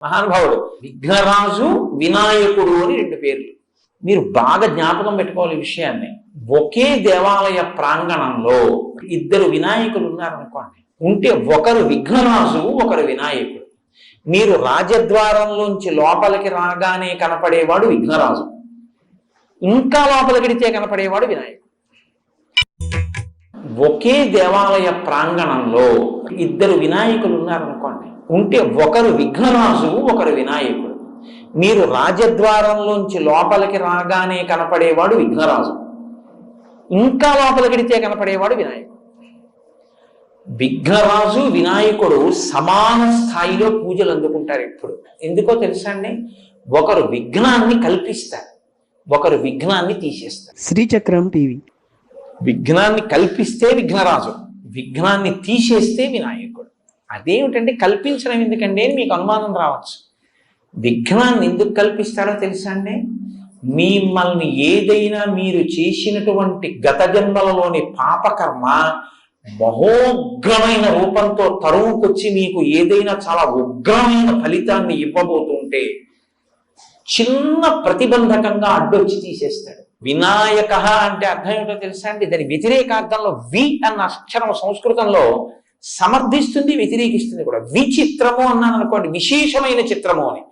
మహానుభావుడు విఘ్నరాజు వినాయకుడు అని రెండు పేర్లు. మీరు బాగా జ్ఞాపకం పెట్టుకోవాలి ఈ విషయాన్ని. ఒకే దేవాలయ ప్రాంగణంలో ఇద్దరు వినాయకులు ఉన్నారనుకోండి, ఉంటే ఒకరు విఘ్నరాజు ఒకరు వినాయకుడు. మీరు రాజద్వారంలోంచి లోపలికి రాగానే కనపడేవాడు విఘ్నరాజు, ఇంకా లోపలికిడితే కనపడేవాడు వినాయకుడు. ఒకే దేవాలయ ప్రాంగణంలో ఇద్దరు వినాయకులు ఉన్నారనుకోండి, ఉంటే ఒకరు విఘ్నరాజు ఒకరు వినాయకుడు. మీరు రాజద్వారంలోంచి లోపలికి రాగానే కనపడేవాడు విఘ్నరాజు, ఇంకా లోపలికిడితే కనపడేవాడు వినాయకుడు. విఘ్నరాజు వినాయకుడు సమాన స్థాయిలో పూజలు అందుకుంటారు ఎప్పుడు. ఎందుకో తెలుసా అండి? ఒకరు విఘ్నాన్ని కల్పిస్తారు, ఒకరు విఘ్నాన్ని తీసేస్తారు. శ్రీచక్రం టీవీ. విఘ్నాన్ని కల్పిస్తే విఘ్నరాజు, విఘ్నాన్ని తీసేస్తే వినాయకుడు. అదేమిటంటే కల్పించడం ఎందుకండి అని మీకు అనుమానం రావచ్చు. విఘ్నాన్ని ఎందుకు కల్పిస్తాడో తెలుసా అండి? మిమ్మల్ని ఏదైనా మీరు చేసినటువంటి గత జన్మలలోని పాపకర్మ మహోగ్రమైన రూపంతో తరువుకొచ్చి మీకు ఏదైనా చాలా ఉగ్రమైన ఫలితాన్ని ఇవ్వబోతుంటే చిన్న ప్రతిబంధకంగా అడ్డొచ్చి తీసేస్తాడు. వినాయక అంటే అర్థం ఏమిటో తెలుసా అండి? దాని వ్యతిరేకార్థంలో వి అన్న అక్షరం సంస్కృతంలో సమర్థిస్తుంది, వ్యతిరేకిస్తుంది కూడా. విచిత్రము అన్నాను అనుకోండి, విశేషమైన చిత్రము అని.